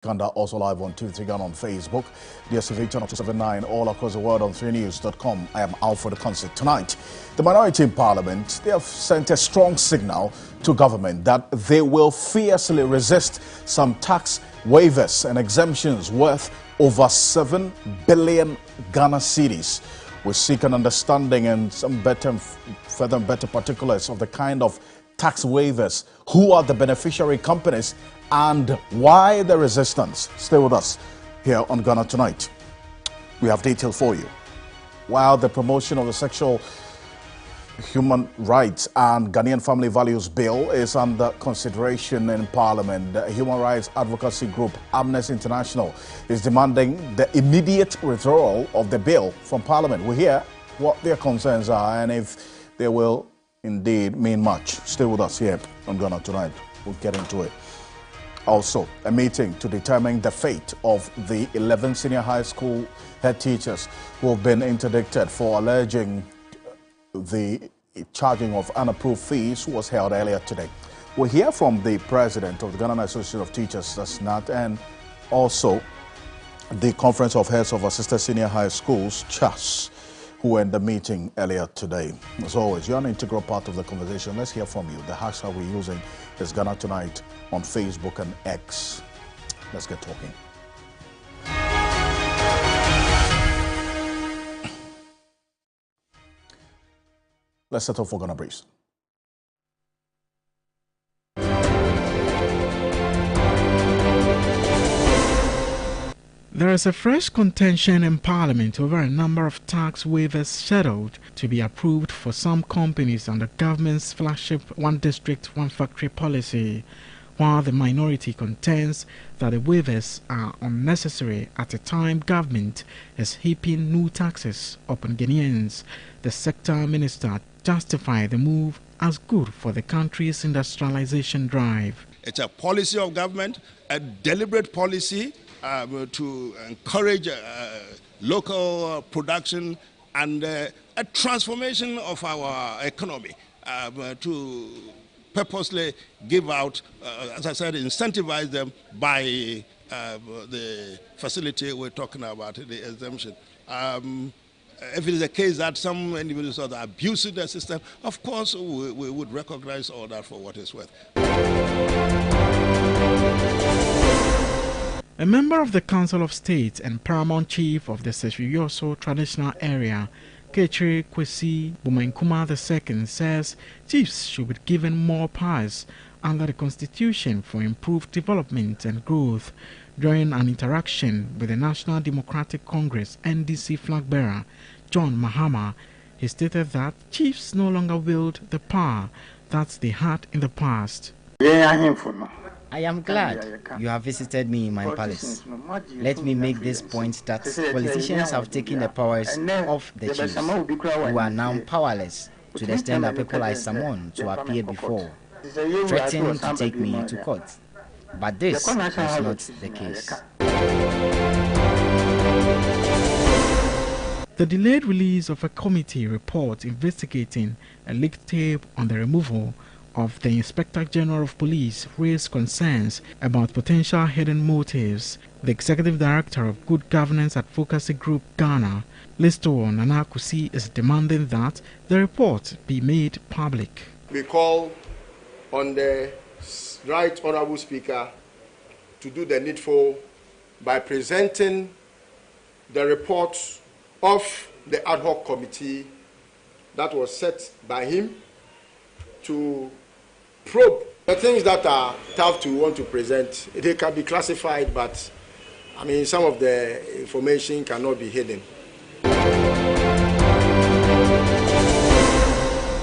And also live on 2-3 Ghana on Facebook, DSTV channel 279, all across the world on 3news.com. I am Alfred Ocansey. Tonight, the minority in Parliament, they have sent a strong signal to government that they will fiercely resist some tax waivers and exemptions worth over 7 billion Ghana cedis. We seek an understanding and some further and better particulars of the kind of tax waivers, who are the beneficiary companies, and why the resistance. Stay with us here on Ghana Tonight. We have details for you. While the promotion of the Sexual Human Rights and Ghanaian Family Values Bill is under consideration in Parliament, the human rights advocacy group Amnesty International is demanding the immediate withdrawal of the bill from Parliament. We hear what their concerns are and if they will indeed mean much. Stay with us here on Ghana Tonight. We'll get into it. Also, a meeting to determine the fate of the 11 senior high school head teachers who have been interdicted for alleging the charging of unapproved fees was held earlier today. We'll hear from the president of the Ghana Association of Teachers, that's NAT, and also the Conference of Heads of Assisted Senior High Schools, CHAS, who were in the meeting earlier today. As always, you're an integral part of the conversation. Let's hear from you. The hashtag we're using is Ghana Tonight on Facebook and X. Let's get talking. Let's settle for Ghana Breeze. There is a fresh contention in Parliament over a number of tax waivers scheduled to be approved for some companies under government's flagship One District, One Factory policy, while the minority contends that the waivers are unnecessary at a time government is heaping new taxes upon Ghanaians. The sector minister justified the move as good for the country's industrialization drive. It's a policy of government, a deliberate policy to encourage local production and a transformation of our economy to purposely give out, as I said, incentivize them by the facility we're talking about, the exemption. If it is the case that some individuals are abusing the system, of course we would recognize all that for what it's worth. A member of the Council of State and paramount chief of the Seswiyoso traditional area, Kechiri Kwesi Bumankuma II, says chiefs should be given more powers under the Constitution for improved development and growth. During an interaction with the National Democratic Congress NDC flag bearer, John Mahama, he stated that chiefs no longer wield the power that they had in the past. I am glad you have visited me in my palace. Let me make this point that politicians have taken the powers of the chiefs, who are now powerless to the extent that people like someone to appear before, threatening to take me to court. But this is not the case. The delayed release of a committee report investigating a leaked tape on the removal of the Inspector General of Police raised concerns about potential hidden motives. The Executive Director of Good Governance Advocacy Group Ghana, Listo Nanakusi, is demanding that the report be made public. We call on the Right Honourable Speaker to do the needful by presenting the report of the ad hoc committee that was set by him to probe the things that are tough to want to present. They can be classified, but I mean, some of the information cannot be hidden.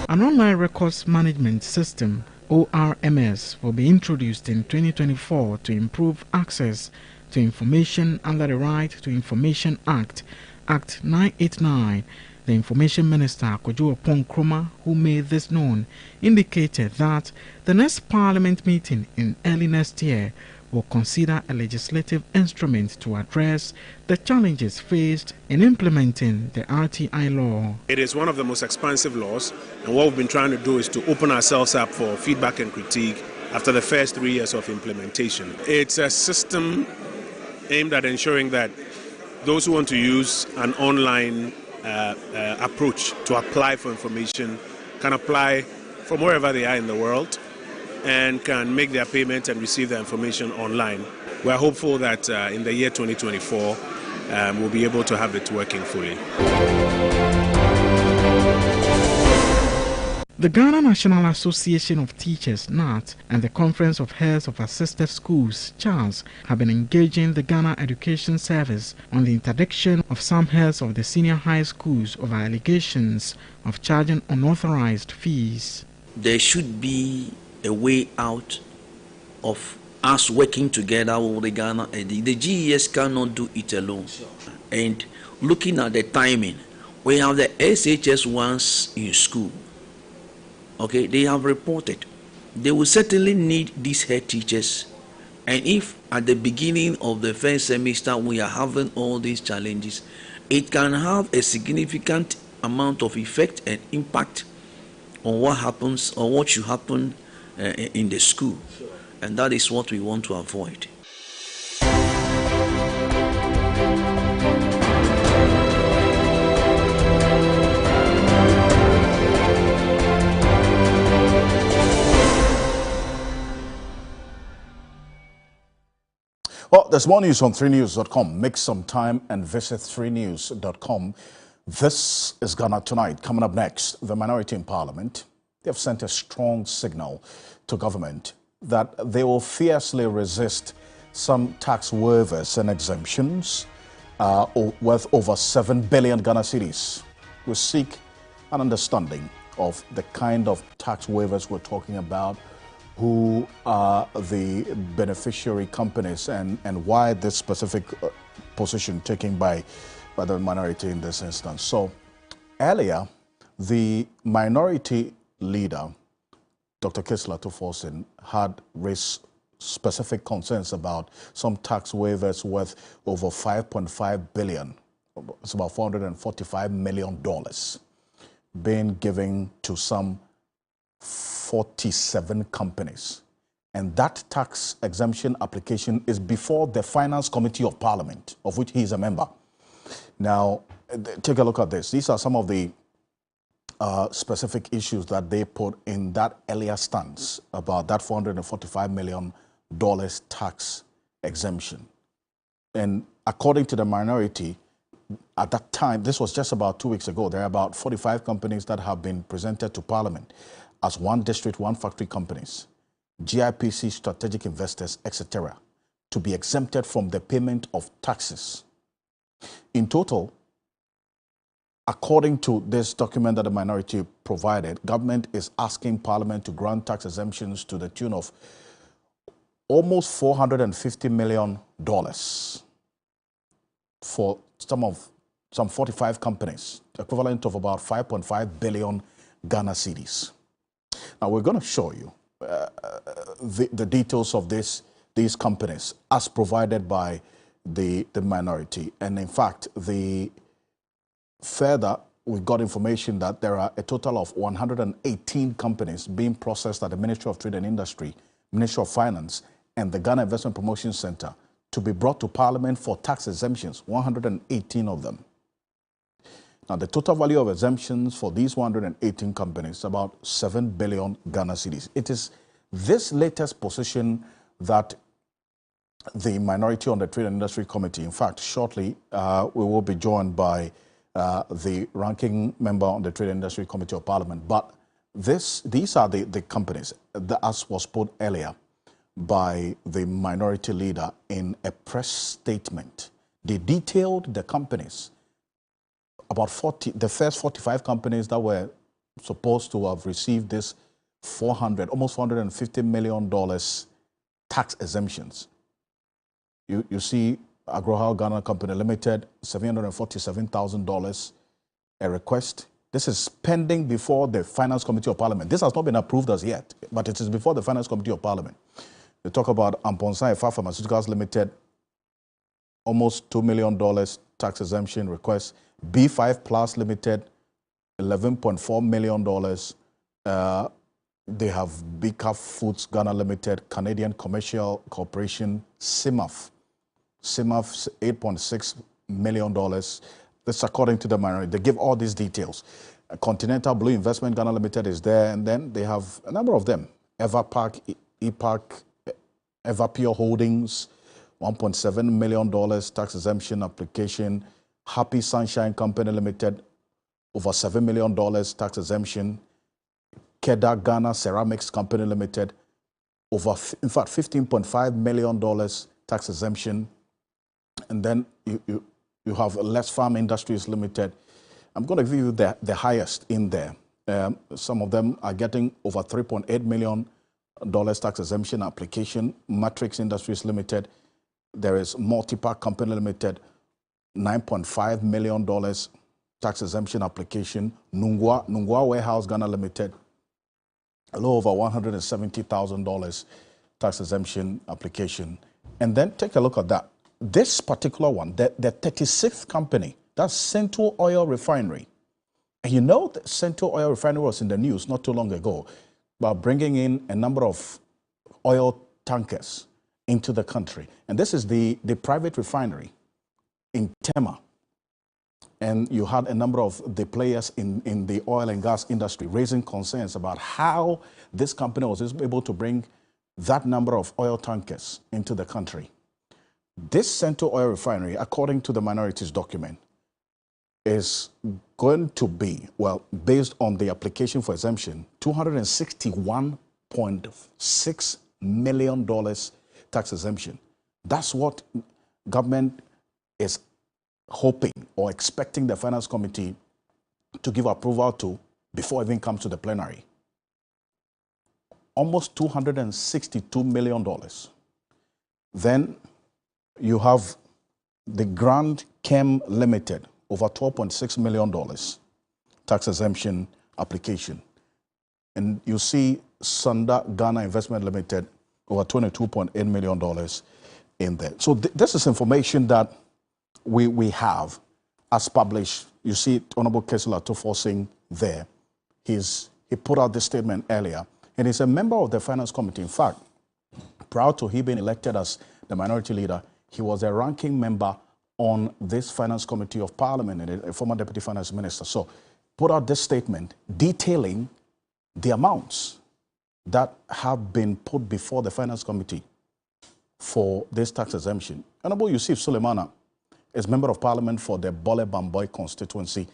An online records management system, ORMS, will be introduced in 2024 to improve access to information under the Right to Information Act, Act 989. The Information Minister, Kojo Nkrumah, who made this known, indicated that the next Parliament meeting in early next year will consider a legislative instrument to address the challenges faced in implementing the RTI law. It is one of the most expansive laws, and what we've been trying to do is to open ourselves up for feedback and critique after the first 3 years of implementation. It's a system aimed at ensuring that those who want to use an online approach to apply for information can apply from wherever they are in the world and can make their payment and receive their information online. We are hopeful that in the year 2024, we'll be able to have it working fully. The Ghana National Association of Teachers, NAT, and the Conference of Heads of Assisted Schools, CHAS, have been engaging the Ghana Education Service on the interdiction of some heads of the senior high schools over allegations of charging unauthorized fees. There should be a way out of us working together with the Ghana. The GES cannot do it alone. And looking at the timing, we have the SHS ones in school. Okay, they have reported. They will certainly need these head teachers. And if at the beginning of the first semester we are having all these challenges, it can have a significant amount of effect and impact on what happens or what should happen in the school. And that is what we want to avoid. Well, there's more news on 3news.com. Make some time and visit 3news.com. This is Ghana Tonight. Coming up next, the minority in Parliament, they have sent a strong signal to government that they will fiercely resist some tax waivers and exemptions worth over 7 billion Ghana cedis. We seek an understanding of the kind of tax waivers we're talking about, who are the beneficiary companies, and why this specific position taken by the minority in this instance. So earlier, the minority leader, Dr. Kisla Tuforsin, had raised specific concerns about some tax waivers worth over 5.5 billion. It's about $445 million being given to some 47 companies. And that tax exemption application is before the Finance Committee of Parliament, of which he is a member. Now, take a look at this. These are some of the specific issues that they put in that earlier stance about that $445 million tax exemption. And according to the minority, at that time, this was just about 2 weeks ago, there are about 45 companies that have been presented to Parliament as one district, one factory companies, GIPC strategic investors, etc., to be exempted from the payment of taxes. In total, according to this document that the minority provided, government is asking Parliament to grant tax exemptions to the tune of almost $450 million for some 45 companies, equivalent of about 5.5 billion Ghana cedis. Now, we're going to show you the details of these companies as provided by the minority. And in fact, further, we got information that there are a total of 118 companies being processed at the Ministry of Trade and Industry, Ministry of Finance, and the Ghana Investment Promotion Center to be brought to Parliament for tax exemptions, 118 of them. Now, the total value of exemptions for these 118 companies is about 7 billion Ghana cedis. It is this latest position that the minority on the Trade and Industry Committee, in fact, shortly, we will be joined by the ranking member on the Trade and Industry Committee of Parliament. But these are the companies, as was put earlier by the minority leader in a press statement. They detailed the companies, about the first 45 companies that were supposed to have received this almost $450 million tax exemptions. You see Agrohal Ghana Company Limited, $747,000, a request. This is pending before the Finance Committee of Parliament. This has not been approved as yet, but it is before the Finance Committee of Parliament. They talk about Amponsa Efa Pharmaceuticals Limited, almost $2 million tax exemption request. B5 Plus Limited, $11.4 million. They have BCAF Foods Ghana Limited, Canadian Commercial Corporation, CIMAF, CIMAF $8.6 million. That's according to the minority. They give all these details. Continental Blue Investment Ghana Limited is there, and then they have a number of them. Everpark, EPark, Everpure Holdings, $1.7 million tax exemption application. Happy Sunshine Company Limited, over $7 million tax exemption. Keda Ghana Ceramics Company Limited, over, in fact, $15.5 million tax exemption. And then you have Les Farm Industries Limited. I'm going to give you the highest in there. Some of them are getting over $3.8 million tax exemption application. Matrix Industries Limited. There is Multipack Company Limited, $9.5 million tax exemption application. Nungwa Warehouse Ghana Limited, a little over $170,000 tax exemption application. And then take a look at that. This particular one, the 36th company, that's Central Oil Refinery. And you know that Central Oil Refinery was in the news not too long ago about bringing in a number of oil tankers into the country. And this is the private refinery in Tema. And you had a number of the players in the oil and gas industry raising concerns about how this company was able to bring that number of oil tankers into the country. This Central Oil Refinery, according to the minorities document, is going to be, well, based on the application for exemption, $261.6 million tax exemption. That's what government is hoping or expecting the Finance Committee to give approval to before it even comes to the plenary. Almost $262 million. Then you have the Grand Chem Limited, over $12.6 million tax exemption application. And you see Sunda Ghana Investment Limited, over $22.8 million in there. So this is information that we have as published. You see Honorable Kessler Toforsing there. He put out this statement earlier, and he's a member of the Finance Committee. In fact, prior to he being elected as the minority leader, he was a ranking member on this Finance Committee of Parliament and a former Deputy Finance Minister. So put out this statement detailing the amounts that have been put before the Finance Committee for this tax exemption. Honorable Yusuf Suleimana is Member of Parliament for the Bole Bamboy constituency.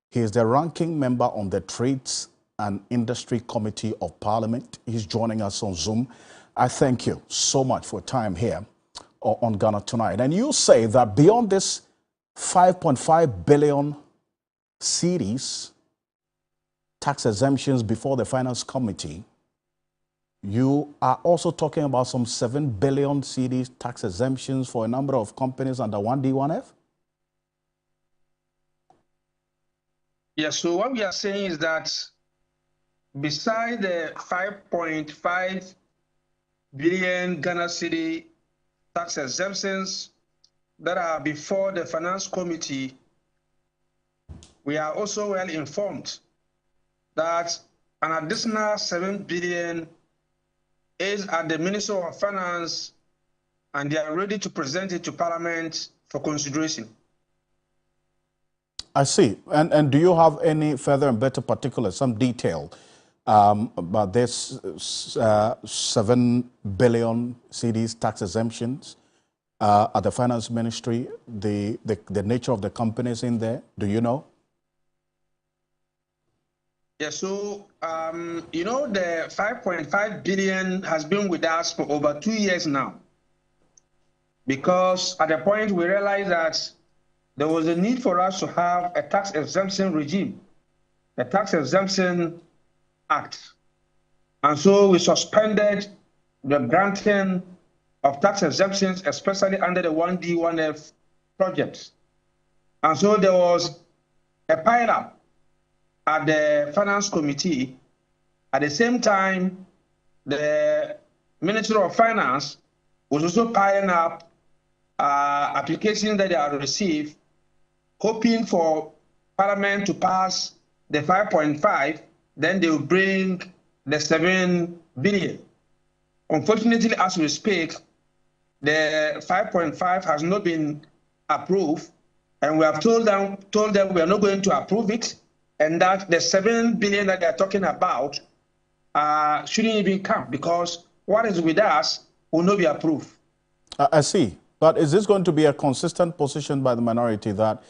He is the ranking member on the Trades and Industry Committee of Parliament. He's joining us on Zoom. I thank you so much for your time here on Ghana Tonight. And you say that beyond this 5.5 billion cedis tax exemptions before the Finance Committee, you are also talking about some 7 billion cedis tax exemptions for a number of companies under 1D1F? Yes, so what we are saying is that beside the 5.5 billion Ghana cedi tax exemptions that are before the Finance Committee, we are also well informed that an additional 7 billion is at the Ministry of Finance, and they are ready to present it to Parliament for consideration. I see. And do you have any further and better particulars, some detail about this 7 billion cedis tax exemptions at the Finance Ministry, the nature of the companies in there? Do you know? Yes, so, you know, the 5.5 billion has been with us for over 2 years now, because at the point we realized that there was a need for us to have a tax exemption regime, a tax exemption act. And so we suspended the granting of tax exemptions, especially under the 1D1F projects. And so there was a pile-up at the Finance Committee. At the same time, the Ministry of Finance was also piling up applications that they had received, hoping for Parliament to pass the 5.5, then they will bring the 7 billion. Unfortunately, as we speak, the 5.5 has not been approved, and we have told them we are not going to approve it, and that the 7 billion that they're talking about shouldn't even come, because what is with us will not be approved. I see. But is this going to be a consistent position by the minority that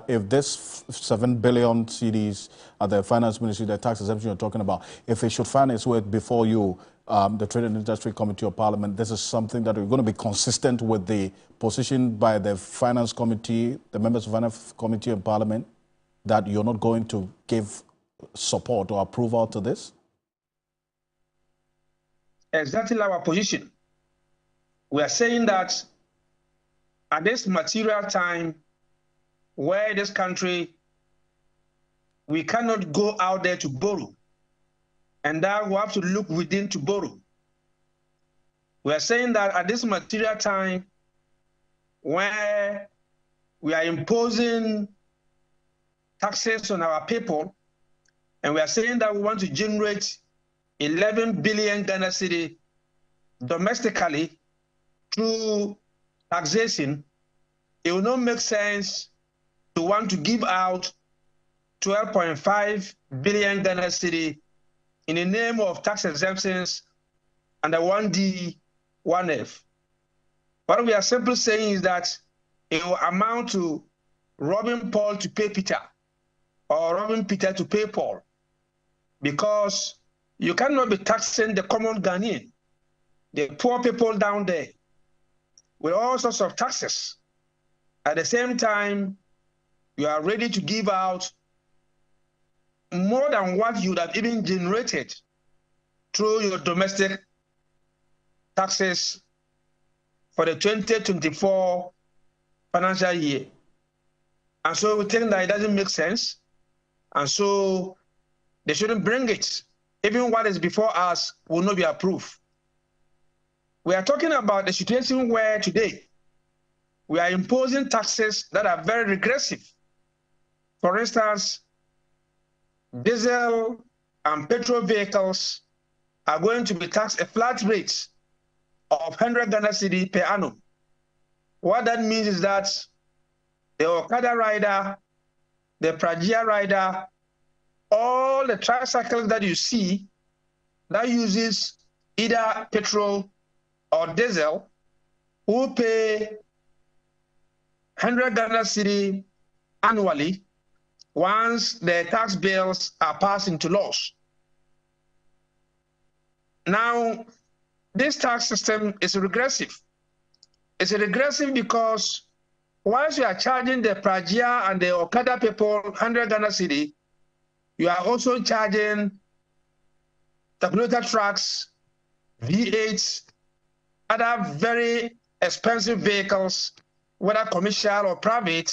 if this 7 billion cedis at the finance ministry, the tax exemption you're talking about, if it should find its way before you, the Trade and Industry Committee of Parliament, this is something that we're going to be consistent with the position by the Finance Committee, the members of the Finance Committee of Parliament, that you're not going to give support or approval to this? Exactly our position. We are saying that at this material time where this country, we cannot go out there to borrow, and that we have to look within to borrow. We are saying that at this material time where we are imposing taxes on our people, and we are saying that we want to generate 11 billion Ghana cedi domestically through taxation, it will not make sense to want to give out 12.5 billion Ghana cedi in the name of tax exemptions under 1D, 1F. What we are simply saying is that it will amount to robbing Paul to pay Peter, or robbing Peter to pay Paul, because you cannot be taxing the common Ghanaian, the poor people down there, with all sorts of taxes. At the same time, you are ready to give out more than what you would have even generated through your domestic taxes for the 2024 financial year. And so we think that it doesn't make sense. And so they shouldn't bring it. Even what is before us will not be approved. We are talking about the situation where today we are imposing taxes that are very regressive. For instance, diesel and petrol vehicles are going to be taxed a flat rate of 100 Ghana cedi per annum. What that means is that the Okada rider, the Prajia rider, all the tricycles that you see that uses either petrol or diesel will pay 100 Ghana cedi annually once the tax bills are passed into laws. Now, this tax system is regressive. It's regressive because once you are charging the Prajia and the Okada people 100 Ghana cedi, you are also charging tabulator trucks, V8s, other very expensive vehicles, whether commercial or private,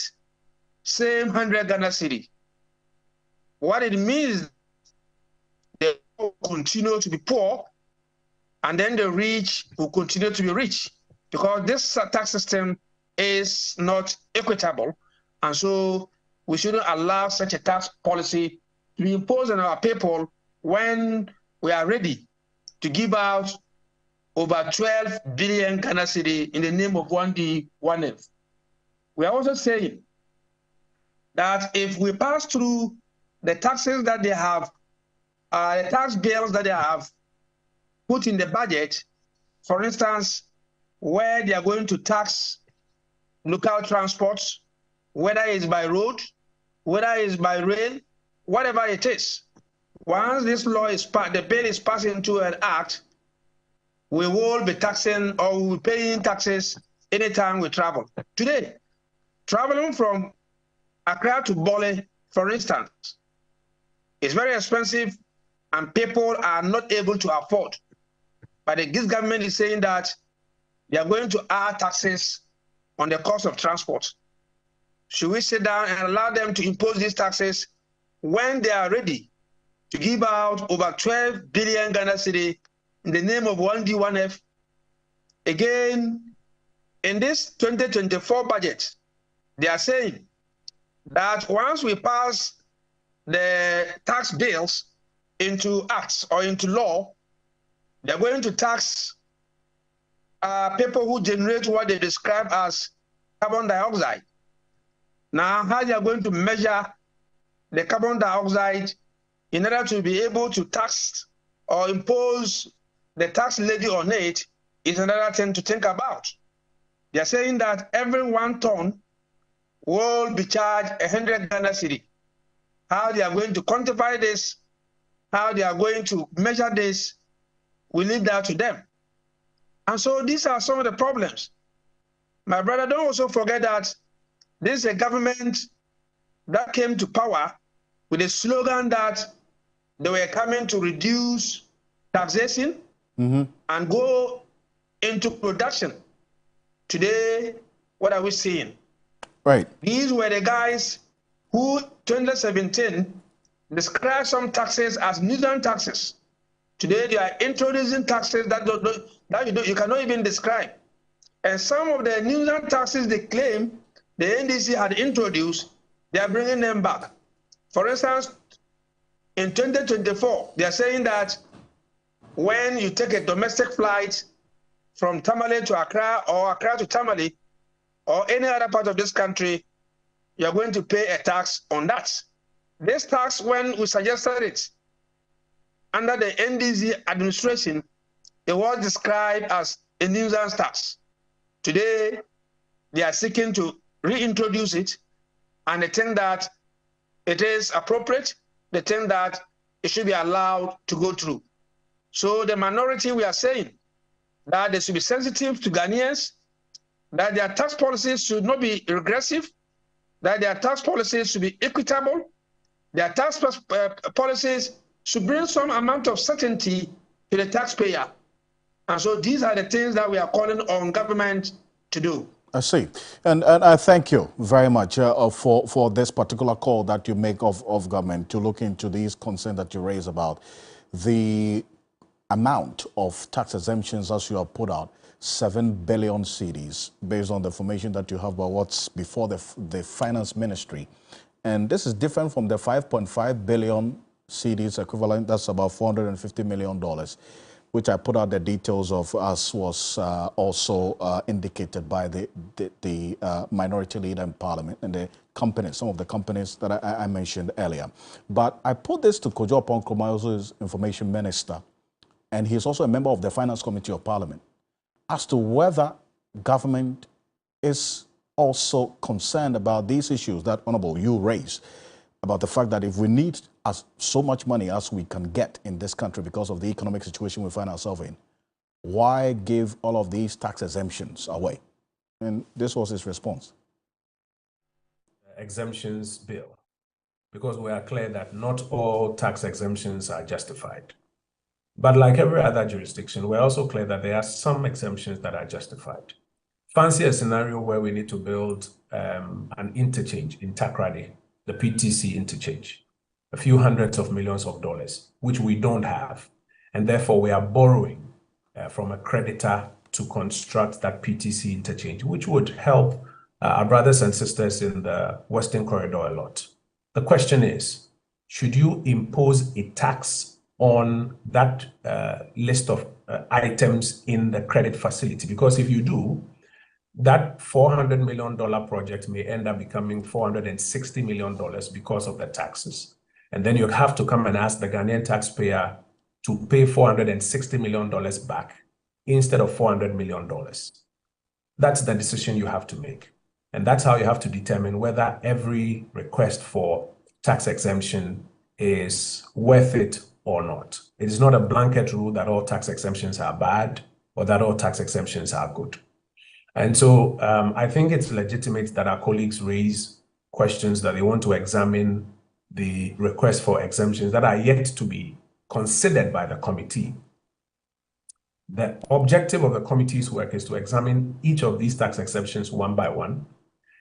same 100 Ghana cedi. What it means, they will continue to be poor, and then the rich will continue to be rich, because this tax system is not equitable, and so we shouldn't allow such a tax policy to be imposed on our people when we are ready to give out over 12 billion Ghana cedi in the name of 1D, 1F. We are also saying that if we pass through the taxes that they have, the tax bills that they have put in the budget, for instance, where they are going to tax local transports, whether it's by road, whether it's by rail, whatever it is. Once this law is passed, the bill is passed into an act, we will be taxing, or we will be paying taxes anytime we travel. Today, traveling from Accra to Bole, for instance, is very expensive and people are not able to afford. But this government is saying that they are going to add taxes on the cost of transport. Should we sit down and allow them to impose these taxes when they are ready to give out over 12 billion Ghana cedi in the name of 1D, 1F? Again, in this 2024 budget, they are saying that once we pass the tax bills into acts or into law, they're going to tax are people who generate what they describe as carbon dioxide. Now, how they are going to measure the carbon dioxide in order to be able to tax or impose the tax levy on it is another thing to think about. They are saying that every 1 ton will be charged 100 Ghana cedi. How they are going to quantify this, how they are going to measure this, we leave that to them. And so these are some of the problems. My brother, don't also forget that this is a government that came to power with a slogan that they were coming to reduce taxation and go into production. Today, what are we seeing? Right. These were the guys who, 2017, described some taxes as nuisance taxes. Today, they are introducing taxes that you cannot even describe. And some of the nuisance taxes they claim the NDC had introduced, they are bringing them back. For instance, in 2024, they are saying that when you take a domestic flight from Tamale to Accra or Accra to Tamale or any other part of this country, you're going to pay a tax on that. This tax, when we suggested it under the NDC administration, it was described as a nuisance tax. Today, they are seeking to reintroduce it, and they think that it is appropriate. They think that it should be allowed to go through. So the minority, we are saying that they should be sensitive to Ghanaians, that their tax policies should not be regressive, that their tax policies should be equitable, their tax policies should bring some amount of certainty to the taxpayer. And so these are the things that we are calling on government to do. I see. And I thank you very much for this particular call that you make of government to look into these concerns that you raise about the amount of tax exemptions as you have put out, 7 billion cedis, based on the information that you have about what's before the finance ministry. And this is different from the 5.5 billion cedis equivalent, that's about $450 million, which I put out the details of, as was also indicated by the minority leader in Parliament and the companies, some of the companies that I mentioned earlier. But I put this to Kojo Oppong-Nkrumah, who is information minister, and he's also a member of the Finance Committee of Parliament, as to whether government is also concerned about these issues that, Honourable, you raised, about the fact that if we need so much money as we can get in this country because of the economic situation we find ourselves in, why give all of these tax exemptions away? And this was his response. Exemptions bill, because we are clear that not all tax exemptions are justified. But like every other jurisdiction, we're also clear that there are some exemptions that are justified. Fancy a scenario where we need to build an interchange in Takrady, the PTC interchange, a few hundreds of millions of dollars, which we don't have. And therefore, we are borrowing from a creditor to construct that PTC interchange, which would help our brothers and sisters in the Western Corridor a lot. The question is, should you impose a tax on that list of items in the credit facility? Because if you do, that $400 million project may end up becoming $460 million because of the taxes. And then you have to come and ask the Ghanaian taxpayer to pay $460 million back instead of $400 million. That's the decision you have to make. And that's how you have to determine whether every request for tax exemption is worth it or not. It is not a blanket rule that all tax exemptions are bad or that all tax exemptions are good. And so I think it's legitimate that our colleagues raise questions that they want to examine the request for exemptions that are yet to be considered by the committee. The objective of the committee's work is to examine each of these tax exemptions one by one,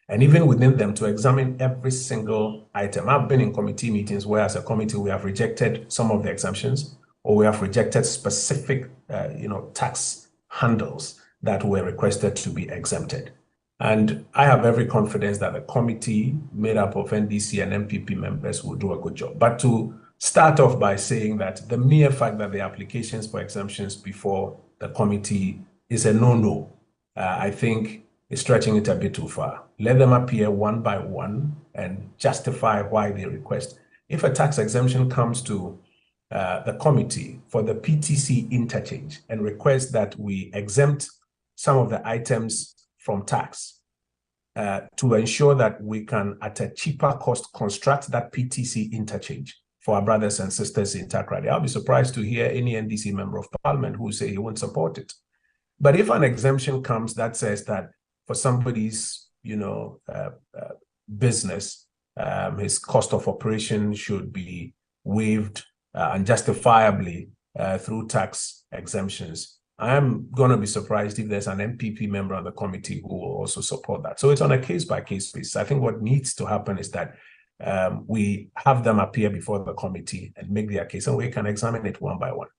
and even within them to examine every single item. I've been in committee meetings where as a committee we have rejected some of the exemptions, or we have rejected specific tax handles that were requested to be exempted. And I have every confidence that the committee made up of NDC and MPP members will do a good job. But to start off by saying that the mere fact that the applications for exemptions before the committee is a no-no. I think it's stretching it a bit too far. Let them appear one by one and justify why they request. If a tax exemption comes to the committee for the PTC interchange and request that we exempt some of the items from tax to ensure that we can, at a cheaper cost, construct that PTC interchange for our brothers and sisters in Takrady. I'll be surprised to hear any NDC member of parliament who say he won't support it. But if an exemption comes that says that for somebody's, business, his cost of operation should be waived unjustifiably through tax exemptions, I am going to be surprised if there's an MPP member on the committee who will also support that. So it's on a case-by-case basis. I think what needs to happen is that we have them appear before the committee and make their case, and we can examine it one by one.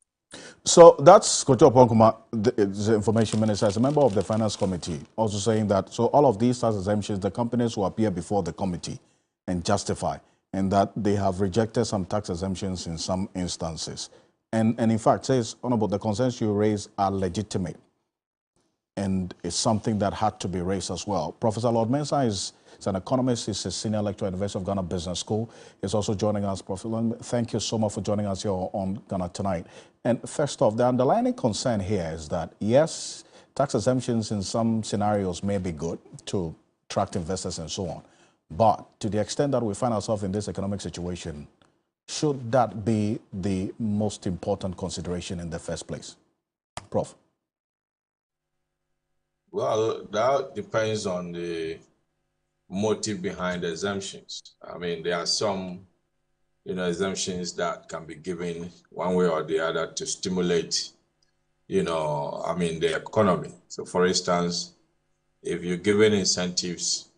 So that's Kojo Ponkuma, the information minister, as a member of the finance committee, also saying that, so all of these tax exemptions, the companies will appear before the committee and justify, and that they have rejected some tax exemptions in some instances. And in fact, says, Honorable, the concerns you raise are legitimate, and it's something that had to be raised as well. Professor Lord Mensah is an economist. He's a senior lecturer at the University of Ghana Business School. He's also joining us. Professor Lord, thank you so much for joining us here on Ghana Tonight. And first off, the underlying concern here is that, yes, tax exemptions in some scenarios may be good to attract investors and so on. But to the extent that we find ourselves in this economic situation, should that be the most important consideration in the first place? Prof. Well, that depends on the motive behind the exemptions. I mean, there are some, exemptions that can be given one way or the other to stimulate, the economy. So for instance, if you're giving incentives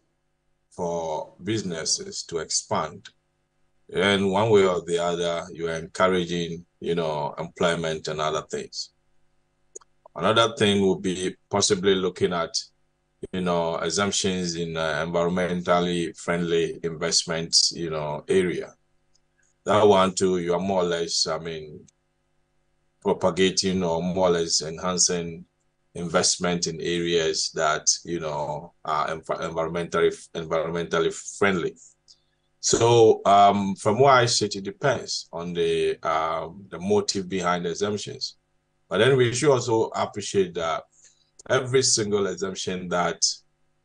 for businesses to expand, then one way or the other, you're encouraging, employment and other things. Another thing would be possibly looking at, exemptions in environmentally friendly investments, area. That one too, you are more or less, propagating or more or less enhancing investment in areas that, are environmentally friendly. So from what I said, it depends on the motive behind the exemptions. But then we should also appreciate that every single exemption that,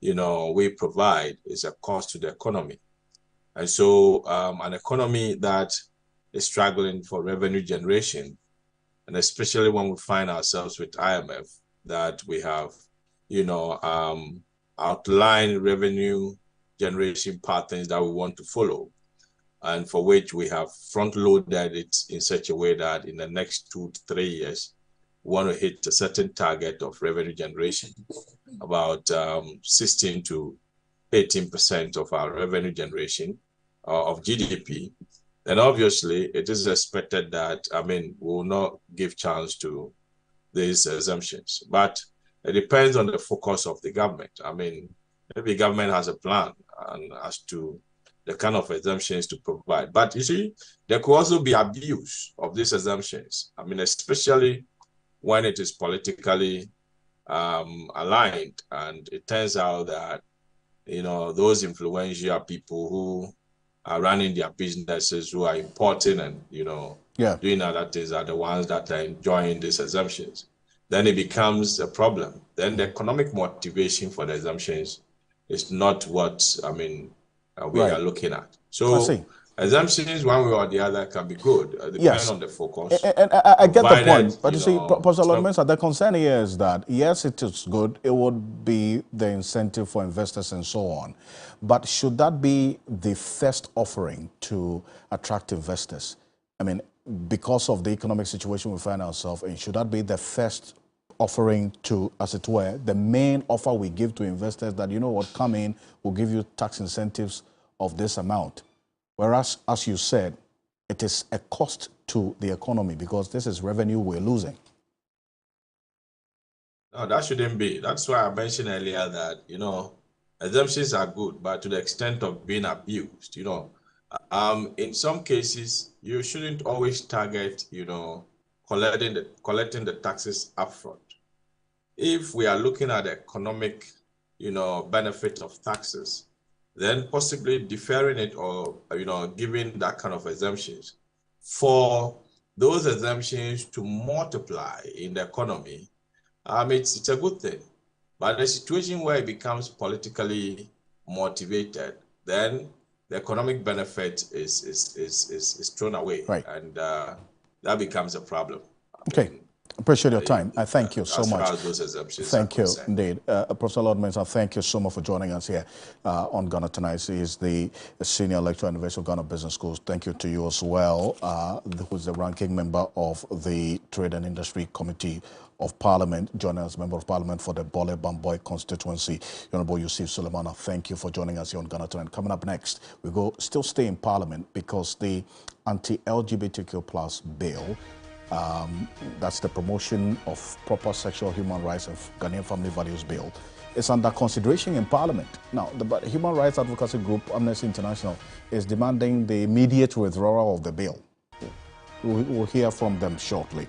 we provide is a cost to the economy. And so an economy that is struggling for revenue generation, and especially when we find ourselves with IMF, that we have, outlined revenue generation patterns that we want to follow, and for which we have front-loaded it in such a way that in the next 2 to 3 years, we want to hit a certain target of revenue generation, about 16 to 18% of our revenue generation of GDP. Then obviously it is expected that, we will not give chance to these exemptions, but it depends on the focus of the government. Maybe government has a plan and as to the kind of exemptions to provide. But you see, there could also be abuse of these exemptions. Especially when it is politically aligned, and it turns out that, those influential people who are running their businesses, who are importing and, doing other things, are the ones that are enjoying these exemptions. Then it becomes a problem. Then the economic motivation for the exemptions is not what, we are looking at. So exemptions, one way or the other, can be good, depending on the focus. And I get the point. But you see, Professor Lord Mensah, the concern here is that, yes, it is good. It would be the incentive for investors and so on. But should that be the first offering to attract investors? Because of the economic situation we find ourselves in, should that be the first offering to, as it were, the main offer we give to investors that, come in, we'll give you tax incentives of this amount? Whereas, as you said, it is a cost to the economy because this is revenue we're losing. No, that shouldn't be. That's why I mentioned earlier that, exemptions are good, but to the extent of being abused, in some cases, you shouldn't always target, collecting the taxes upfront. if we are looking at the economic, benefit of taxes, then possibly deferring it or, giving that kind of exemptions for those exemptions to multiply in the economy, it's a good thing. But the situation where it becomes politically motivated, then the economic benefit is thrown away, right. And that becomes a problem. Okay. Appreciate your time. I thank you so much. Thank you indeed. Professor Lord Mensah, thank you so much for joining us here on Ghana Tonight. He is the senior lecturer at the University of Ghana Business Schools. Thank you to you as well, who is the ranking member of the Trade and Industry Committee of Parliament, joining us, Member of Parliament for the Bole Bamboy constituency, Honorable Yusuf Sulemana. Thank you for joining us here on Ghana Tonight. Coming up next, we still stay in Parliament because the anti-LGBTQ plus bill, that's the promotion of proper sexual human rights of Ghanaian family values bill, is under consideration in Parliament. Now, the human rights advocacy group Amnesty International is demanding the immediate withdrawal of the bill. We'll hear from them shortly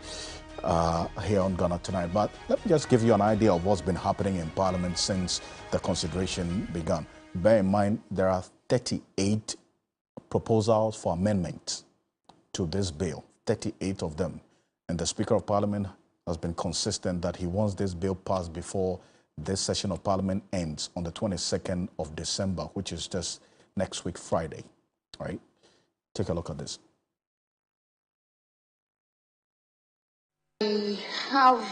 here on Ghana Tonight. But let me just give you an idea of what's been happening in Parliament since the consideration began. Bear in mind, there are 38 proposals for amendment to this bill, 38 of them. And the Speaker of Parliament has been consistent that he wants this bill passed before this session of Parliament ends on the 22nd of December, which is just next week, Friday. All right? Take a look at this. We have,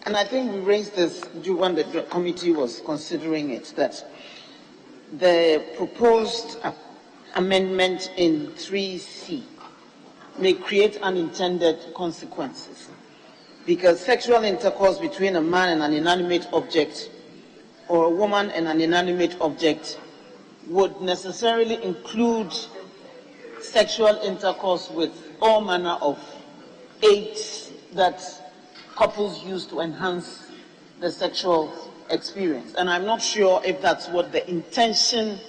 and I think we raised this when the committee was considering it, that the proposed amendment in 3C may create unintended consequences, because sexual intercourse between a man and an inanimate object or a woman and an inanimate object would necessarily include sexual intercourse with all manner of aids that couples use to enhance the sexual experience. And I'm not sure if that's what the intention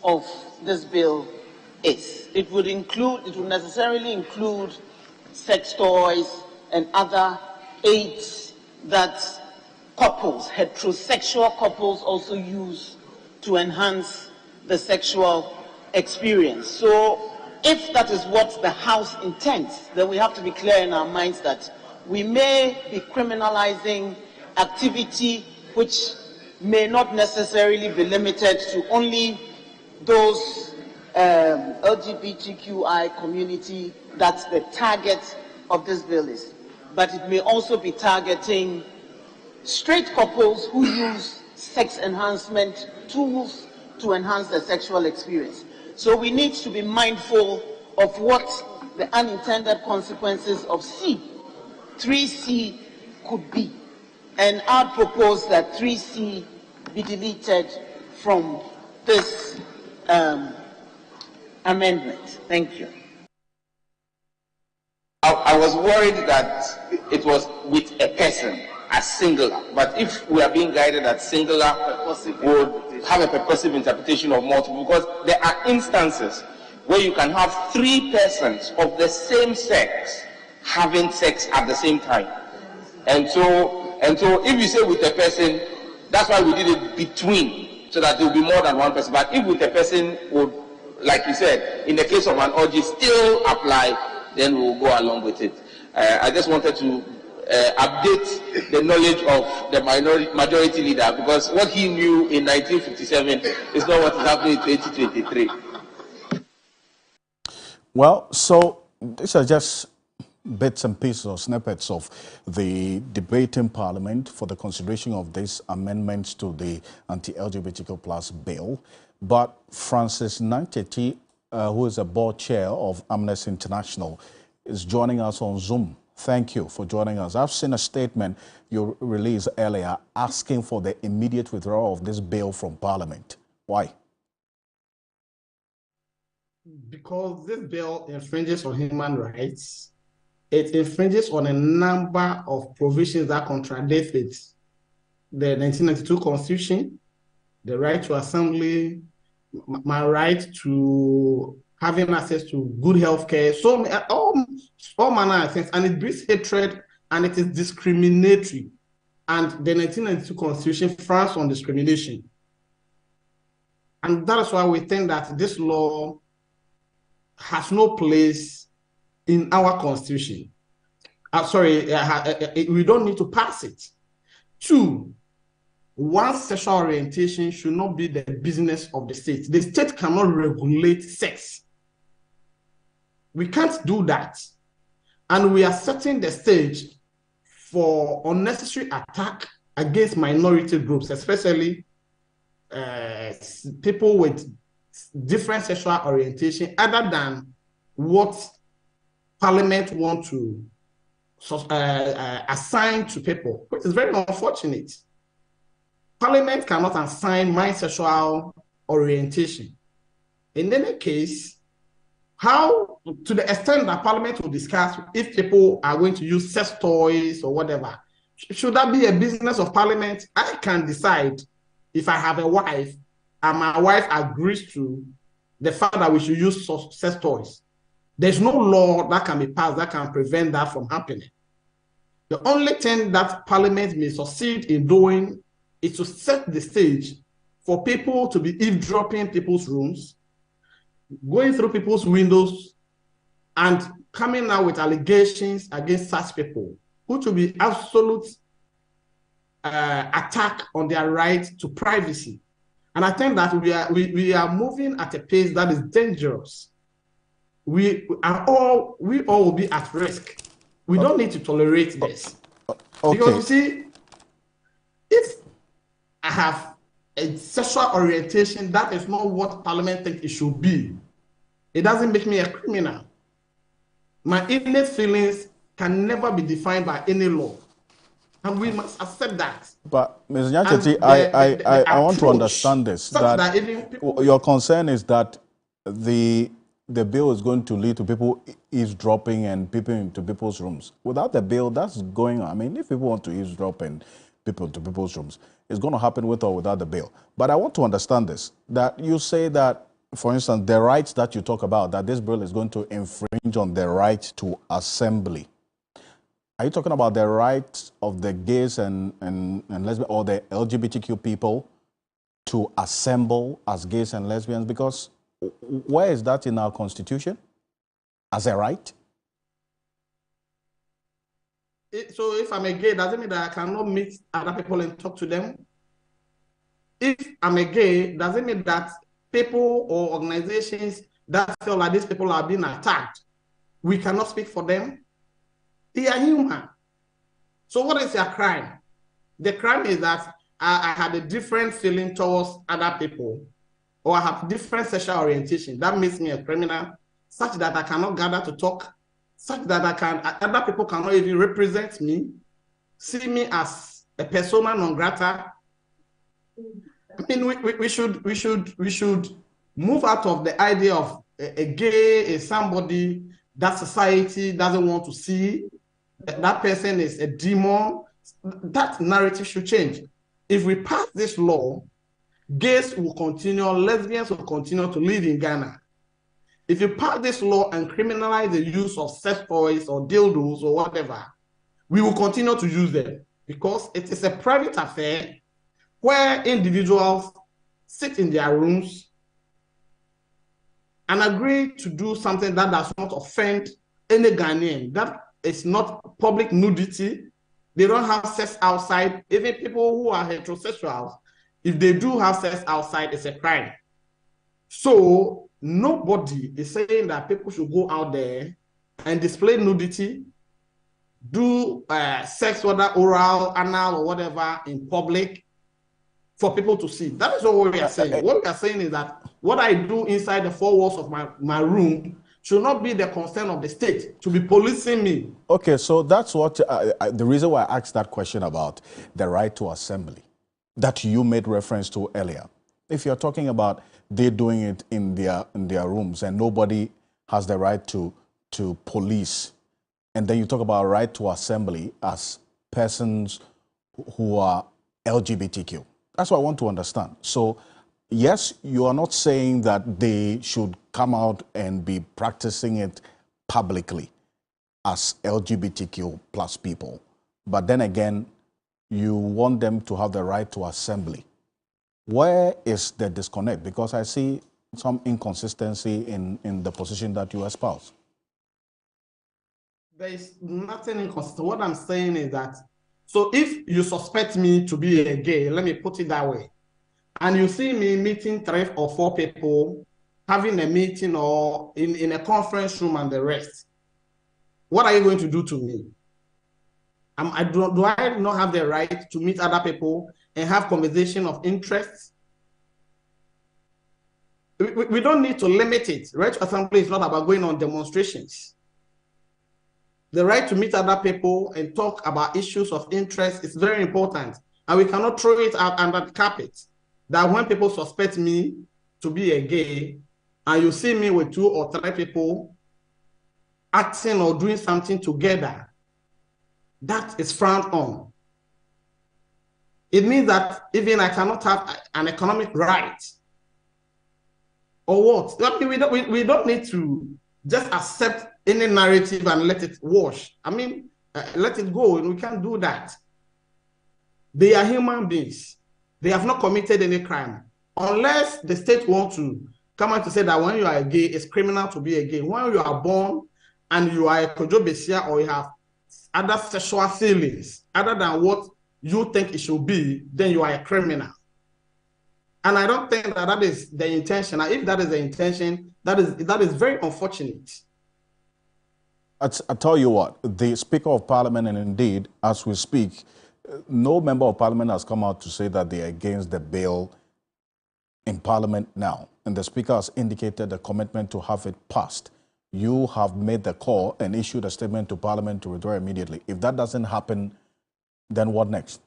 of this bill is. It would necessarily include sex toys and other aids that couples, heterosexual couples, also use to enhance the sexual experience. So if that is what the House intends, then we have to be clear in our minds that we may be criminalizing activity which may not necessarily be limited to only those LGBTQI community that's the target of this bill is. But it may also be targeting straight couples who use sex enhancement tools to enhance their sexual experience. So we need to be mindful of what the unintended consequences of 3C could be. And I'd propose that 3C be deleted from this amendment. Thank you. I was worried that it was with a person as singular, but if we are being guided that singular would have a purposive interpretation of multiple, because there are instances where you can have 3 persons of the same sex having sex at the same time. And so if you say with a person, that's why we did it between, so that there will be more than one person. But if with a person would, like you said, in the case of an orgy still apply, then we will go along with it. I just wanted to update the knowledge of the majority leader, because what he knew in 1957 is not what is happening in 2023. Well, so these are just bits and pieces or snippets of the debate in Parliament for the consideration of these amendments to the anti-LGBTQ plus bill. But Francis Nantete, who is a board chair of Amnesty International, is joining us on Zoom. Thank you for joining us. I've seen a statement you released earlier asking for the immediate withdrawal of this bill from Parliament. Why? Because this bill infringes on human rights. It infringes on a number of provisions that contradict it. The 1992 Constitution, the right to assembly, my right to having access to good health care, so all manner of things, and it breeds hatred and it is discriminatory. And the 1992 Constitution frowns on discrimination. And that is why we think that this law has no place in our Constitution. We don't need to pass it. 2, one's sexual orientation should not be the business of the state. The state cannot regulate sex. We can't do that. And we are setting the stage for unnecessary attack against minority groups, especially people with different sexual orientation other than what Parliament want to assign to people, which is very unfortunate. Parliament cannot assign my sexual orientation. In any case, how, to the extent that Parliament will discuss if people are going to use sex toys or whatever, should that be a business of Parliament? I can decide if I have a wife and my wife agrees to the fact that we should use sex toys. There's no law that can be passed that can prevent that from happening. The only thing that Parliament may succeed in doing is to set the stage for people to be eavesdropping people's rooms, going through people's windows, and coming out with allegations against such people, which will be absolute attack on their right to privacy. And I think that we are moving at a pace that is dangerous. We all will be at risk. We don't need to tolerate this. Okay. Because you see, if I have a sexual orientation that is not what Parliament thinks it should be, it doesn't make me a criminal. My innate feelings can never be defined by any law. And we must accept that. But Ms. Nyacheti, I want to understand this. Your concern is that the bill is going to lead to people eavesdropping and peeping into people's rooms. Without the bill, that's going on. I mean, if people want to eavesdrop and people into people's rooms, it's going to happen with or without the bill. But I want to understand this, that you say that, for instance, the rights that you talk about, that this bill is going to infringe on the right to assembly. Are you talking about the rights of the gays and lesbians or the LGBTQ people to assemble as gays and lesbians? Because where is that in our Constitution as a right? So if I'm a gay, does it mean that I cannot meet other people and talk to them? If I'm a gay, does it mean that people or organizations that feel like these people are being attacked, we cannot speak for them? They are human. So what is your crime? The crime is that I had a different feeling towards other people, or I have different sexual orientation. That makes me a criminal, such that I cannot gather to talk, such that other people cannot even represent me, see me as a persona non grata. I mean, we should move out of the idea of a gay is somebody that society doesn't want to see. That person is a demon. That narrative should change. If we pass this law, gays will continue, lesbians will continue to live in Ghana. If you pass this law and criminalize the use of sex toys or dildos or whatever, we will continue to use them because it is a private affair where individuals sit in their rooms and agree to do something that does not offend any Ghanaian. That is not public nudity. They don't have sex outside. Even people who are heterosexuals, if they do have sex outside, it's a crime. So nobody is saying that people should go out there and display nudity, do sex, whether oral, anal, or whatever, in public for people to see. That is what we are saying. What we are saying is that what I do inside the four walls of my room should not be the concern of the state to be policing me. Okay, so that's what the reason why I asked that question about the right to assembly that you made reference to earlier. If you're talking about they doing it in their rooms and nobody has the right to police, and then you talk about right to assembly as persons who are LGBTQ. That's what I want to understand. So yes, you are not saying that they should come out and be practicing it publicly. as LGBTQ plus people, but then again, you want them to have the right to assembly. Where is the disconnect? Because I see some inconsistency in the position that you espouse. There is nothing inconsistent. What I'm saying is that, so if you suspect me to be a gay, let me put it that way, and you see me meeting 3 or 4 people, having a meeting or in a conference room and the rest, what are you going to do to me? Do I not have the right to meet other people and have conversation of interest? We don't need to limit it. Right to assembly is not about going on demonstrations. The right to meet other people and talk about issues of interest is very important. And we cannot throw it out under the carpet. That when people suspect me to be a gay, and you see me with 2 or 3 people acting or doing something together, that is frowned on. It means that even I cannot have an economic right. Or what? I mean, we don't need to just accept any narrative and let it wash. I mean, let it go, and we can't do that. They are human beings. They have not committed any crime. Unless the state wants to come out to say that when you are a gay, it's criminal to be a gay. When you are born and you are a kojobesia or you have other sexual feelings other than what you think it should be, then you are a criminal. And I don't think that is the intention. And if that is the intention, that is very unfortunate. I tell you what, the Speaker of Parliament, and indeed, as we speak, no member of Parliament has come out to say that they are against the bill in Parliament now. And the Speaker has indicated the commitment to have it passed. You have made the call and issued a statement to Parliament to withdraw immediately. If that doesn't happen, then what next?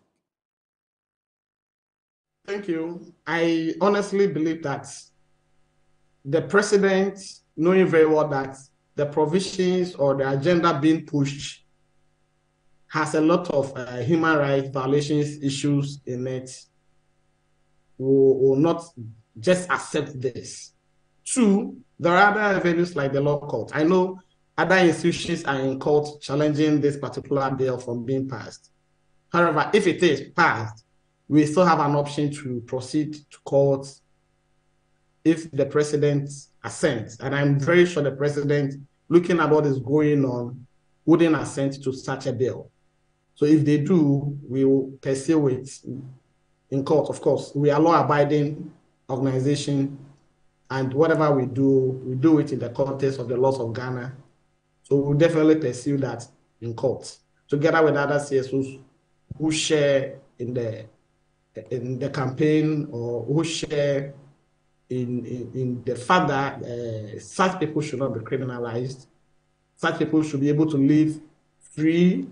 Thank you. I honestly believe that the President, knowing very well that the provisions or the agenda being pushed has a lot of human rights violations issues in it, will not just accept this. 2, there are other avenues like the law court. I know other institutions are in court challenging this particular bill from being passed. However, if it is passed, we still have an option to proceed to court if the President assents. And I'm very sure the President, looking at what is going on, wouldn't assent to such a bill. So if they do, we will pursue it in court. Of course, we are law-abiding organization, and whatever we do it in the context of the laws of Ghana. So we'll definitely pursue that in court, together with other CSOs who share in the campaign or who share in the fact that such people should not be criminalized. Such people should be able to live free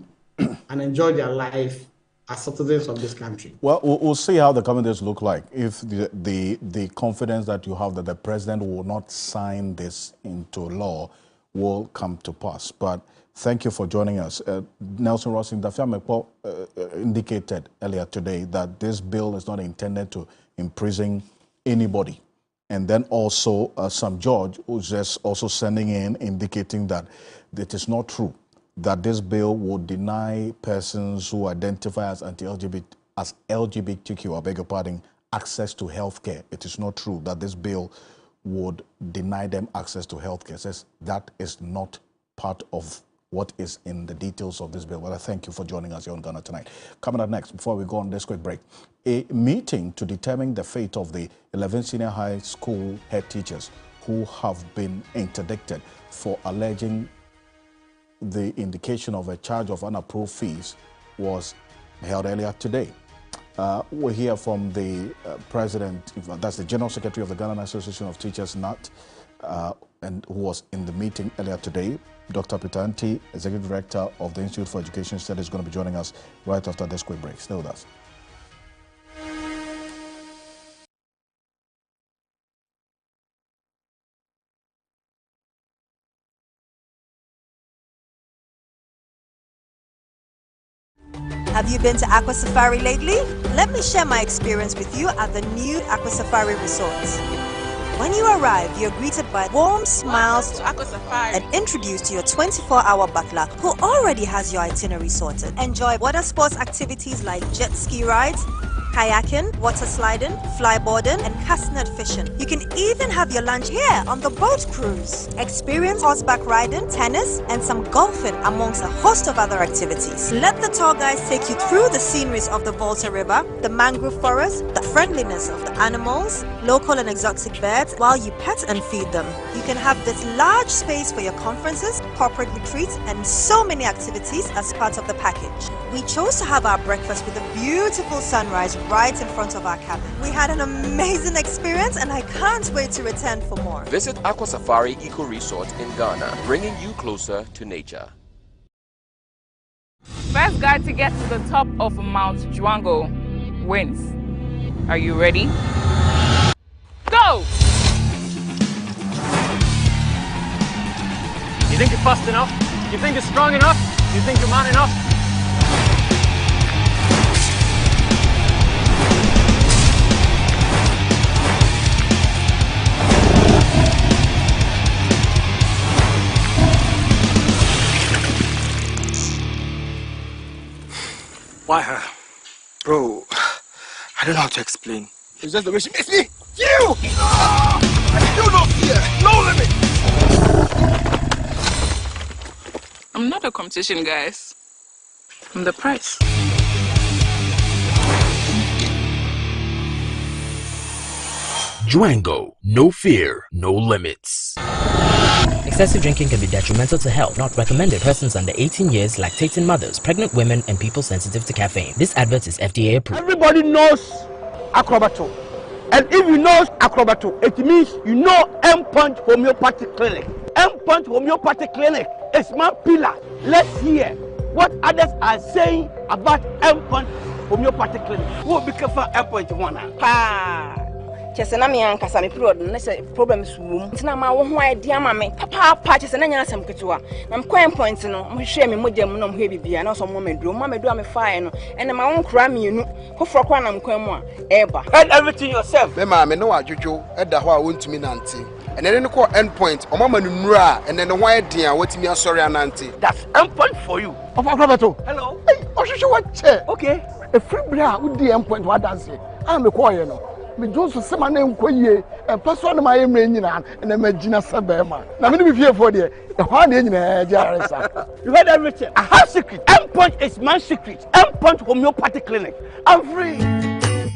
and enjoy their life as citizens of this country. Well, we'll see how the coming days look like. If the confidence that you have that the President will not sign this into law will come to pass. But thank you for joining us. Nelson Rossing Dafiamepo indicated earlier today that this bill is not intended to imprison anybody. And then also some judge who's just also sending in indicating that it is not true that this bill would deny persons who identify as LGBTQ, I beg your pardon, access to health care. It is not true that this bill would deny them access to health care. It says that is not part of what is in the details of this bill. Well, I thank you for joining us here on Ghana Tonight. Coming up next, before we go on this quick break, a meeting to determine the fate of the 11 senior high school head teachers who have been interdicted for alleging the indication of a charge of unapproved fees was held earlier today. We'll hear from the president, that's the General Secretary of the Ghana Association of Teachers, NAT, and who was in the meeting earlier today. Dr. Peter Anti, Executive Director of the Institute for Education Studies, is going to be joining us right after this quick break. Stay with us. Have you been to Aqua Safari lately? Let me share my experience with you at the new Aqua Safari Resort. When you arrive, you're greeted by warm smiles and introduced to your 24-hour butler who already has your itinerary sorted. Enjoy water sports activities like jet ski rides, kayaking, water sliding, flyboarding, and castnet fishing. You can even have your lunch here on the boat cruise. Experience horseback riding, tennis, and some golfing amongst a host of other activities. Let the tour guides take you through the sceneries of the Volta River, the mangrove forest, the friendliness of the animals, local and exotic birds, while you pet and feed them. You can have this large space for your conferences, corporate retreats, and so many activities as part of the package. We chose to have our breakfast with a beautiful sunrise right in front of our cabin. We had an amazing experience and I can't wait to return for more. Visit Aqua Safari Eco Resort in Ghana, bringing you closer to nature. First guy to get to the top of Mount Juango wins. Are you ready? Go! You think you're fast enough? You think you're strong enough? You think you're man enough? Why her? Bro, I don't know how to explain. It's just the way she makes me. You! You no fear, no limit. I'm not a competition, guys. I'm the prize. Juango, no fear, no limits. Excessive drinking can be detrimental to health. Not recommended. Persons under 18 years, lactating mothers, pregnant women, and people sensitive to caffeine. This advert is FDA approved. Everybody knows Acrobato. And if you know Acrobato, it means you know M-Punch Homeopathic Clinic. M-Punch Homeopathic Clinic is my pillar. Let's hear what others are saying about M-Punch Homeopathic Clinic. Who will be careful M-Punch one? Chesena me ankasa me period na say problems wom ntina ma wo ho idea ma me papa chesena nya asem ketewa na me kwan point no mo hwe me modem no mo hwe bibia na so mo medro me fire no ene ma won kra me enu foforo kwa na mkwan mu a eba and everything yourself me ma me no adwodwo eda ho a wontumi nante ene ne ko end point o mama no nura ene ne ho idea watimi asori anante. That's end point for you of Acrobato. Hello hey ohwehwe what che okay a free bra wo di end point what dance am me call you no me Johnson sema na enkoyie e paso na my emre nyina na magina sabema na me no be fie for there e ho na nyina jaresa. You heard everything. I have secret. M-Punch is my secret. M-Punch Homeopathic Clinic. I'm free.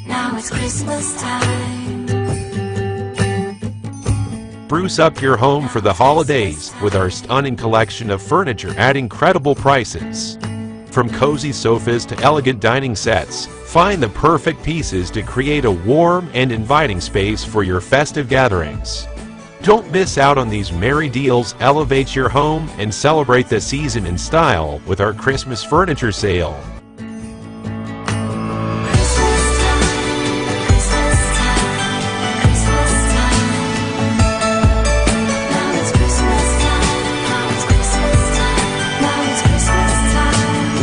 Now it's Christmas time. Spruce up your home for the holidays with our stunning collection of furniture at incredible prices. From cozy sofas to elegant dining sets, find the perfect pieces to create a warm and inviting space for your festive gatherings. Don't miss out on these merry deals. Elevate your home and celebrate the season in style with our Christmas furniture sale.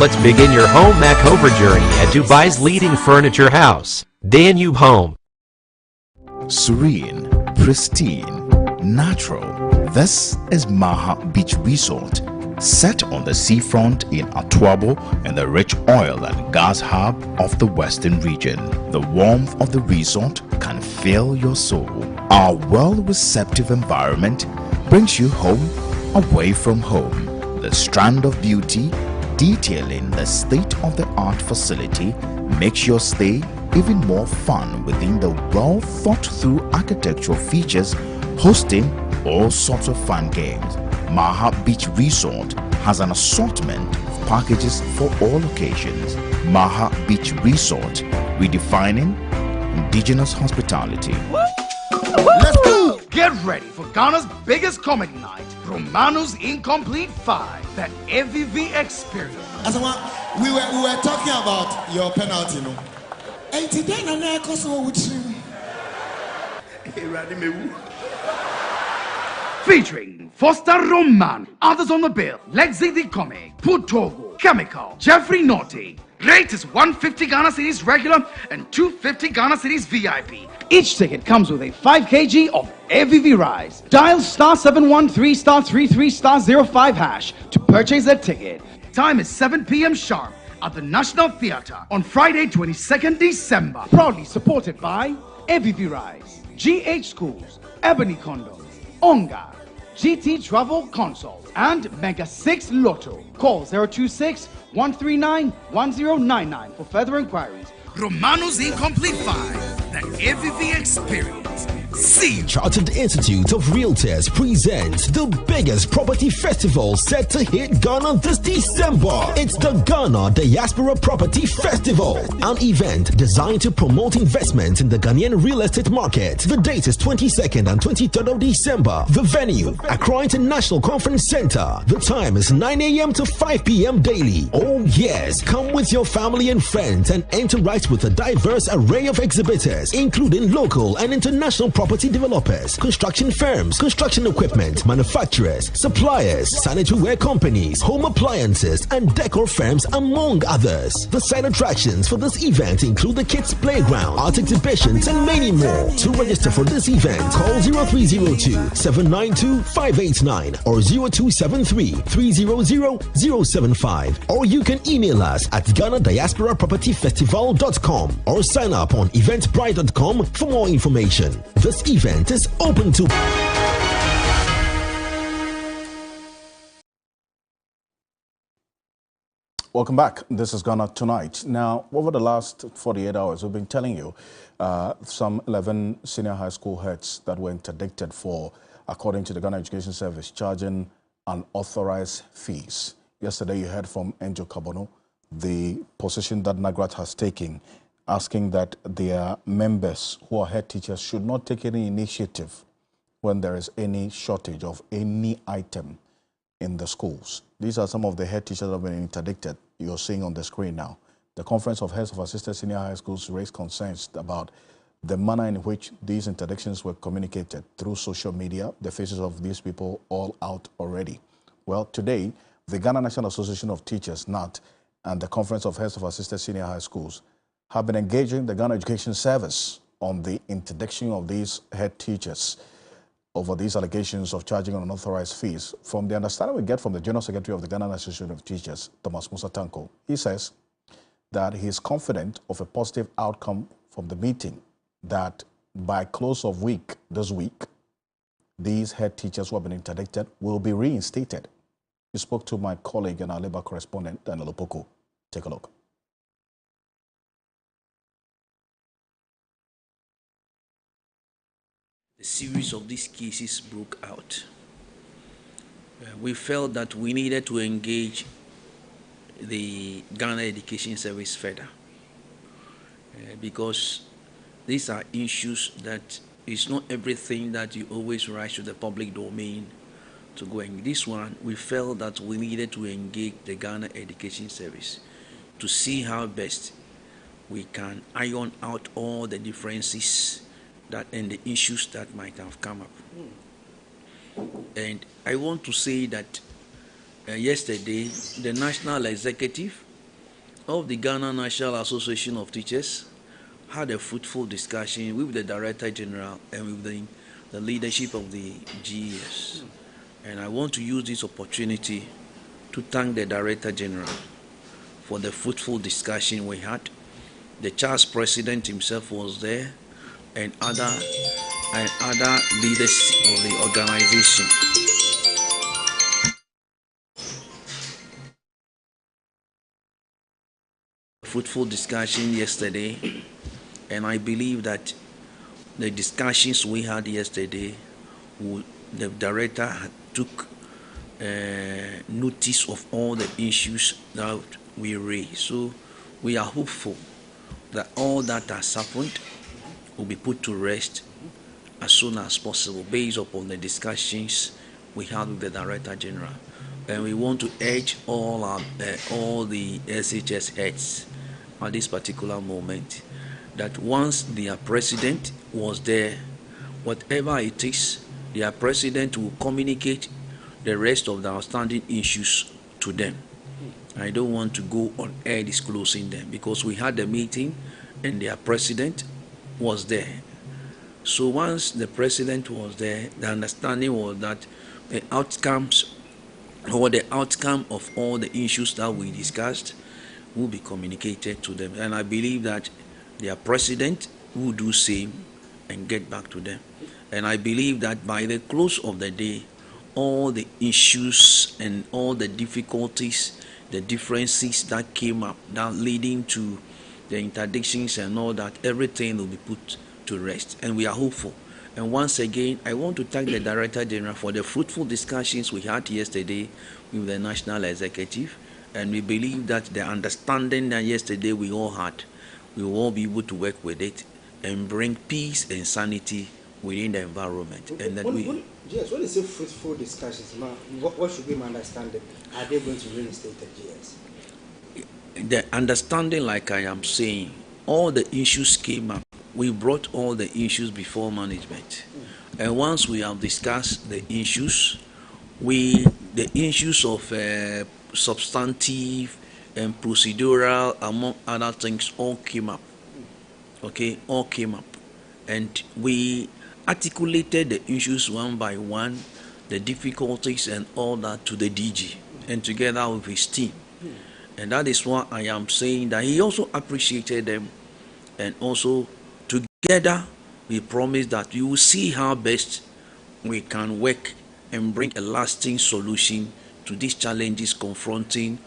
Let's begin your home makeover journey at Dubai's leading furniture house, Danube Home. Serene, pristine, natural. This is Maha Beach Resort, set on the seafront in Atuabo and the rich oil and gas hub of the western region. The warmth of the resort can fill your soul. Our well-receptive environment brings you home away from home. The strand of beauty detailing the state-of-the-art facility makes your stay even more fun within the well-thought-through architectural features, hosting all sorts of fun games. Maha Beach Resort has an assortment of packages for all occasions. Maha Beach Resort, redefining indigenous hospitality. Let's go! Get ready for Ghana's biggest comic night, Romano's Incomplete 5, the AVV experience. Asama, we were talking about your penalty, no? And today, I Featuring Foster Roman, others on the bill, Lexi the Comic, Putogo, Chemical, Jeffrey Naughty, Rate is 150 Ghana cedis regular and 250 Ghana cedis VIP. Each ticket comes with a 5 kg of AVV rice. Dial *713 *33 *05 hash to purchase that ticket. Time is 7 p.m. sharp at the National Theatre on Friday, 22nd December. Proudly supported by AVV Rice, GH Schools, Ebony Condoms, Onga, GT Travel Consult, and Mega 6 Lotto. Call 026-139-1099 for further inquiries. Romano's Incomplete 5, the AVV Experience. See. Chartered Institute of Realtors presents the biggest property festival set to hit Ghana this December. It's the Ghana Diaspora Property Festival, an event designed to promote investment in the Ghanaian real estate market. The date is 22nd and 23rd of December. The venue, Accra International Conference Center. The time is 9 a.m. to 5 p.m. daily. Oh yes, come with your family and friends and interact with a diverse array of exhibitors, including local and international property developers, construction firms, construction equipment manufacturers, suppliers, sanitary ware companies, home appliances, and decor firms, among others. The side attractions for this event include the kids' playground, art exhibitions, and many more. To register for this event, call 0302-792-589 or 0273-300-075, or you can email us at GhanaDiasporaPropertyFestival.com or sign up on eventbrite.com for more information. This event is open to... Welcome back. This is Ghana Tonight. Now, over the last 48 hours, we've been telling you some 11 senior high school heads that were interdicted for, according to the Ghana Education Service, charging unauthorized fees. Yesterday, you heard from Angel Kabono, the position that NAGRAT has taken, asking that their members who are head teachers should not take any initiative when there is any shortage of any item in the schools. These are some of the head teachers that have been interdicted. You're seeing on the screen now. The Conference of Heads of Assisted Senior High Schools raised concerns about the manner in which these interdictions were communicated through social media. The faces of these people all out already. Well, today, the Ghana National Association of Teachers, NAT, and the Conference of Heads of Assisted Senior High Schools have been engaging the Ghana Education Service on the interdiction of these head teachers over these allegations of charging unauthorized fees. From the understanding we get from the General Secretary of the Ghana Association of Teachers, Thomas Musa Tanko, he says that he is confident of a positive outcome from the meeting, that by close of week, this week, these head teachers who have been interdicted will be reinstated. He spoke to my colleague and our labor correspondent, Daniel Opoko. Take a look. A series of these cases broke out. We felt that we needed to engage the Ghana Education Service further because these are issues that it's not everything that you always rise to the public domain to go. And this one, we felt that we needed to engage the Ghana Education Service to see how best we can iron out all the differences that and the issues that might have come up. And I want to say that yesterday, the National Executive of the Ghana National Association of Teachers had a fruitful discussion with the Director General and with the leadership of the GES. And I want to use this opportunity to thank the Director General for the fruitful discussion we had. The CHAS President himself was there, and other leaders of the organization. Fruitful discussion yesterday, and I believe that the discussions we had yesterday, the director took notice of all the issues that we raised. So we are hopeful that all that has happened will be put to rest as soon as possible based upon the discussions we had with the Director General. And we want to urge all the SHS heads at this particular moment that once their president was there, whatever it is, their president will communicate the rest of the outstanding issues to them. I don't want to go on air disclosing them because we had a meeting and their president was there. So once the president was there, the understanding was that the outcomes or the outcome of all the issues that we discussed will be communicated to them. And I believe that their president will do same and get back to them. And I believe that by the close of the day, all the issues and all the difficulties, the differences that came up, that leading to the interdictions and all that, everything will be put to rest. And we are hopeful. And once again, I want to thank the Director General for the fruitful discussions we had yesterday with the National Executive. And we believe that the understanding that yesterday we all had, we will all be able to work with it and bring peace and sanity within the environment. And that Yes, when you say fruitful discussions, what should be my understanding? Are they going to reinstate the GS? The understanding, like I am saying, all the issues came up. We brought all the issues before management. And once we have discussed the issues, the issues of substantive and procedural, among other things, all came up. Okay, all came up. And we articulated the issues one by one, the difficulties and all that to the DG, and together with his team. And that is why I am saying that he also appreciated them, and also together we promise that you will see how best we can work and bring a lasting solution to these challenges confronting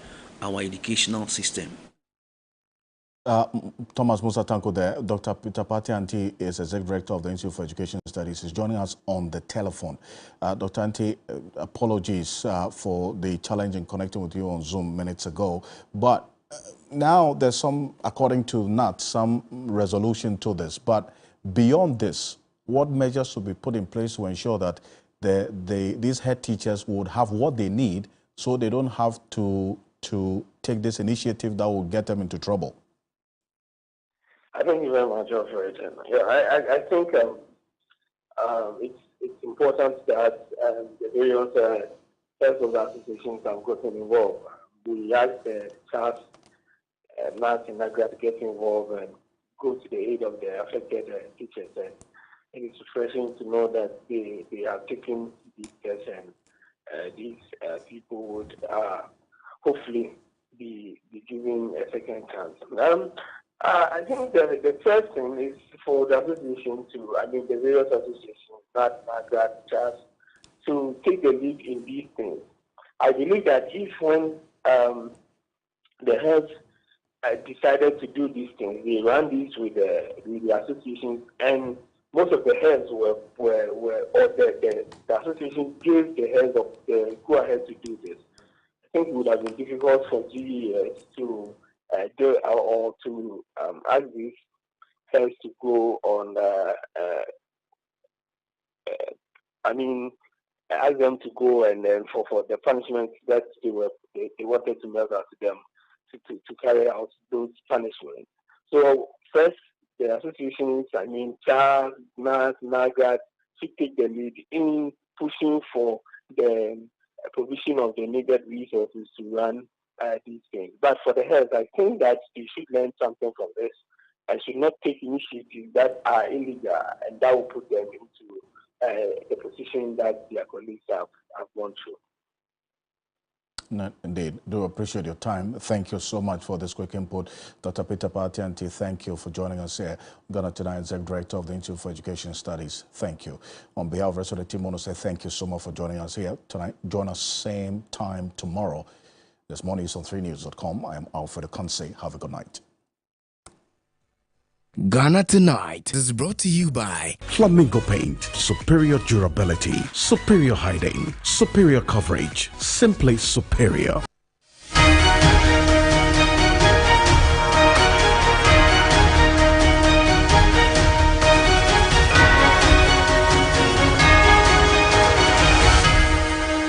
our educational system. Thomas Musa Tanko there. Dr. Peter Pati-Anti is Executive Director of the Institute for Education Studies. Is joining us on the telephone. Dr. Anti, apologies for the challenge in connecting with you on Zoom minutes ago. But now there's some, according to NAT, some resolution to this. But beyond this, what measures should be put in place to ensure that these head teachers would have what they need so they don't have to take this initiative that will get them into trouble? Thank you very much, Alfred. Yeah, I think it's important that the various heads of the associations have gotten involved. We asked the staff, NAT and NAGRA to get involved and go to the aid of the affected teachers. And it's refreshing to know that they are taking these steps, and these people would hopefully be given a second chance. I think the first thing is for the association the various associations, NAT, NAGRA, just to take the lead in these things. I believe that if when the heads decided to do these things, they ran these with the associations, and most of the heads or the association gave the heads of the go ahead to do this. I think it would have been difficult for GES to do or to ask these heads to go on. Ask them to go and then for the punishment that they wanted to melt out to them to carry out those punishments. So first, the associations, CHAS, NAS, NAGAT, should take the lead in pushing for the provision of the needed resources to run these things. But for the heads, I think that they should learn something from this and should not take initiatives that are illegal and that will put them into the position that their colleagues have gone through. No, indeed. Do appreciate your time. Thank you so much for this quick input. Dr. Peter Pati-Anti, thank you for joining us here. Ghana tonight, Executive Director of the Institute for Education Studies. Thank you. On behalf of the rest of the team, I want to say thank you so much for joining us here tonight. Join us same time tomorrow. This morning is on 3news.com. I am Alfred Ocansey. Have a good night. Ghana Tonight is brought to you by Flamingo Paint. Superior durability, superior hiding, superior coverage, simply superior.